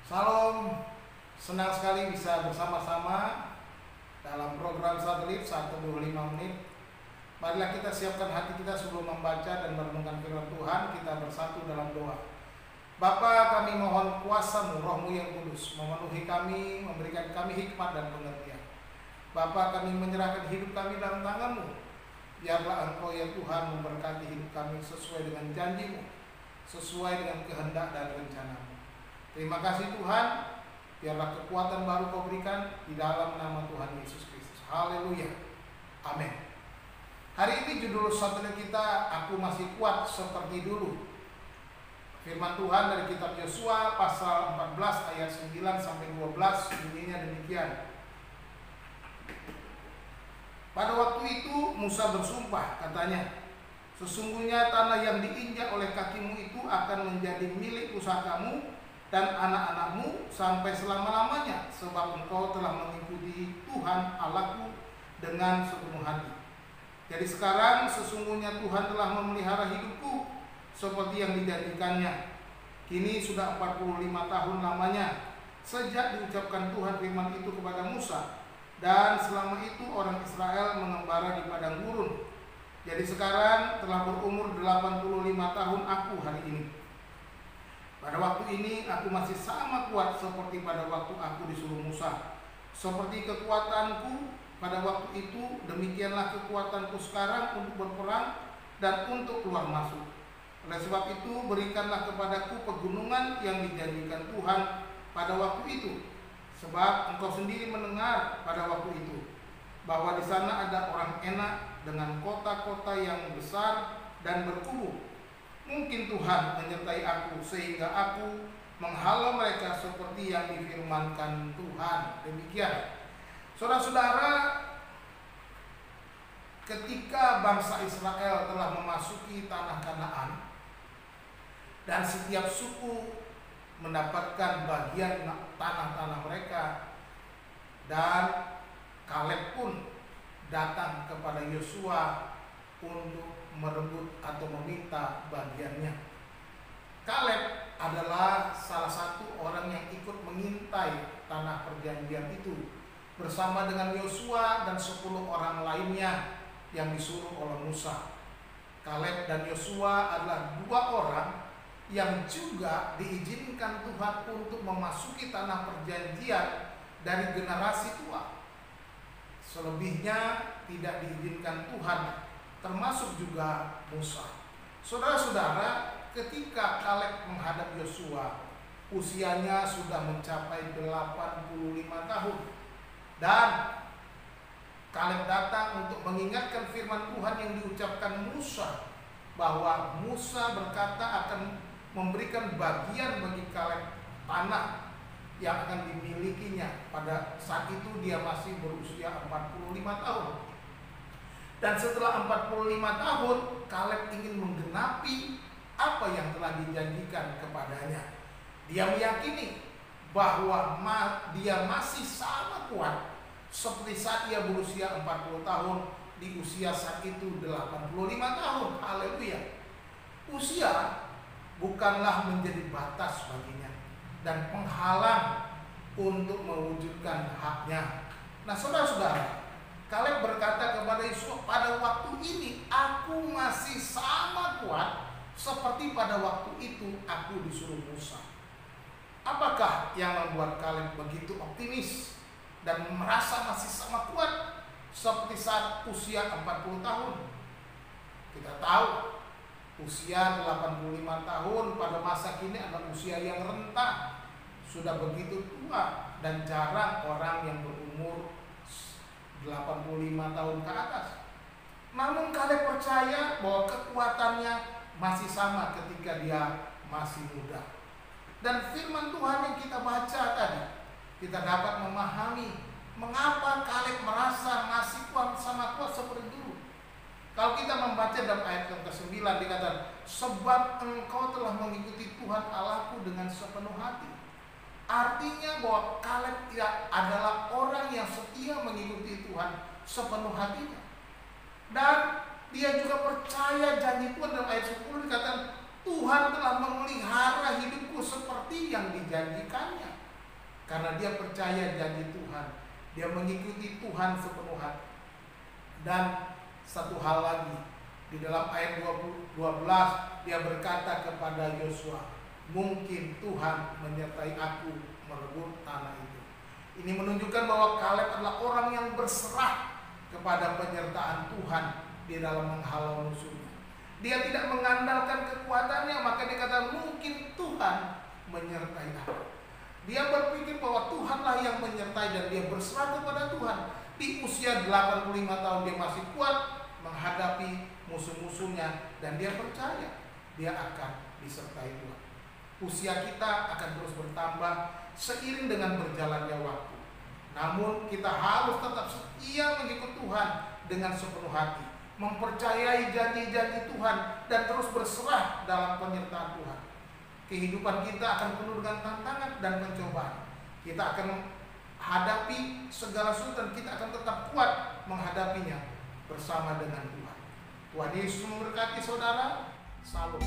Salam, senang sekali bisa bersama-sama dalam program satelit 125 menit. Marilah kita siapkan hati kita sebelum membaca dan merenungkan firman Tuhan. Kita bersatu dalam doa. Bapa, kami mohon kuasa-Mu, Roh-Mu yang kudus memenuhi kami, memberikan kami hikmat dan pengertian. Bapa, kami menyerahkan hidup kami dalam tangan-Mu. Biarlah Engkau ya Tuhan memberkati hidup kami sesuai dengan janji-Mu, sesuai dengan kehendak dan rencana-Mu. Terima kasih Tuhan, biarlah kekuatan baru Kau berikan di dalam nama Tuhan Yesus Kristus. Haleluya. Amin. Hari ini judul satelit kita, Aku Masih Kuat Seperti Dulu. Firman Tuhan dari kitab Yosua pasal 14 ayat 9 sampai 12 bunyinya demikian. Pada waktu itu Musa bersumpah, katanya, sesungguhnya tanah yang diinjak oleh kakimu itu akan menjadi milik pusakamu dan anak-anakmu sampai selama-lamanya, sebab engkau telah mengikuti Tuhan Allahku dengan sepenuh hati. Jadi sekarang sesungguhnya Tuhan telah memelihara hidupku seperti yang dijanjikannya. Kini sudah 45 tahun lamanya sejak diucapkan Tuhan firman itu kepada Musa, dan selama itu orang Israel mengembara di padang gurun. Jadi sekarang telah berumur 85 tahun aku hari ini. Pada waktu ini aku masih sama kuat seperti pada waktu aku disuruh Musa. Seperti kekuatanku pada waktu itu, demikianlah kekuatanku sekarang untuk berperang dan untuk keluar masuk. Oleh sebab itu, berikanlah kepadaku pegunungan yang dijanjikan Tuhan pada waktu itu. Sebab engkau sendiri mendengar pada waktu itu bahwa di sana ada orang Enak dengan kota-kota yang besar dan berkubu. Mungkin Tuhan menyertai aku sehingga aku menghalau mereka seperti yang difirmankan Tuhan. Demikian. Saudara-saudara, ketika bangsa Israel telah memasuki tanah Kanaan dan setiap suku mendapatkan bagian tanah-tanah mereka, dan Kaleb pun datang kepada Yosua untuk merebut atau meminta bagiannya. Kaleb adalah salah satu orang yang ikut mengintai tanah perjanjian itu bersama dengan Yosua dan 10 orang lainnya yang disuruh oleh Musa. Kaleb dan Yosua adalah 2 orang yang juga diizinkan Tuhan untuk memasuki tanah perjanjian dari generasi tua. Selebihnya tidak diizinkan Tuhan, termasuk juga Musa. Saudara-saudara, ketika Kaleb menghadap Yosua, usianya sudah mencapai 85 tahun. Dan Kaleb datang untuk mengingatkan firman Tuhan yang diucapkan Musa, bahwa Musa berkata akan memberikan bagian bagi Kaleb tanah yang akan dimilikinya. Pada saat itu dia masih berusia 45 tahun. Dan setelah 45 tahun, Kaleb ingin menggenapi apa yang telah dijanjikan kepadanya. Dia meyakini bahwa dia masih sama kuat seperti saat ia berusia 40 tahun, di usia saat itu 85 tahun. Haleluya. Usia bukanlah menjadi batas baginya dan penghalang untuk mewujudkan haknya. Nah, saudara-saudara, Kaleb berkata kepada Yosua, pada waktu ini aku masih sama kuat seperti pada waktu itu aku disuruh Musa. Apakah yang membuat Kaleb begitu optimis dan merasa masih sama kuat seperti saat usia 40 tahun? Kita tahu usia 85 tahun pada masa kini adalah usia yang renta, sudah begitu tua, dan jarang orang yang berumur 85 tahun ke atas. Namun Kaleb percaya bahwa kekuatannya masih sama ketika dia masih muda. Dan firman Tuhan yang kita baca tadi, kita dapat memahami mengapa Kaleb merasa masih sama kuat seperti dulu. Kalau kita membaca dalam ayat yang ke-9 dikatakan, sebab engkau telah mengikuti Tuhan Allahku dengan sepenuh hati. Artinya bahwa Kaleb adalah orang yang setia mengikuti Tuhan sepenuh hatinya. Dan dia juga percaya janji Tuhan. Dalam ayat 10 dikatakan, Tuhan telah memelihara hidupku seperti yang dijanjikannya. Karena dia percaya janji Tuhan, dia mengikuti Tuhan sepenuh hati. Dan satu hal lagi, di dalam ayat 12 dia berkata kepada Yosua, mungkin Tuhan menyertai aku merebut tanah itu. Ini menunjukkan bahwa Kaleb adalah orang yang berserah kepada penyertaan Tuhan di dalam menghalau musuhnya. Dia tidak mengandalkan kekuatannya, maka dia kata mungkin Tuhan menyertai aku. Dia berpikir bahwa Tuhanlah yang menyertai dan dia berserah kepada Tuhan. Di usia 85 tahun dia masih kuat menghadapi musuh-musuhnya dan dia percaya dia akan disertai Tuhan. Usia kita akan terus bertambah seiring dengan berjalannya waktu. Namun kita harus tetap setia mengikut Tuhan dengan sepenuh hati, mempercayai janji-janji Tuhan dan terus berserah dalam penyertaan Tuhan. Kehidupan kita akan penuh dengan tantangan dan pencobaan. Kita akan hadapi segala sesuatu dan kita akan tetap kuat menghadapinya bersama dengan Tuhan. Tuhan Yesus memberkati saudara. Salam.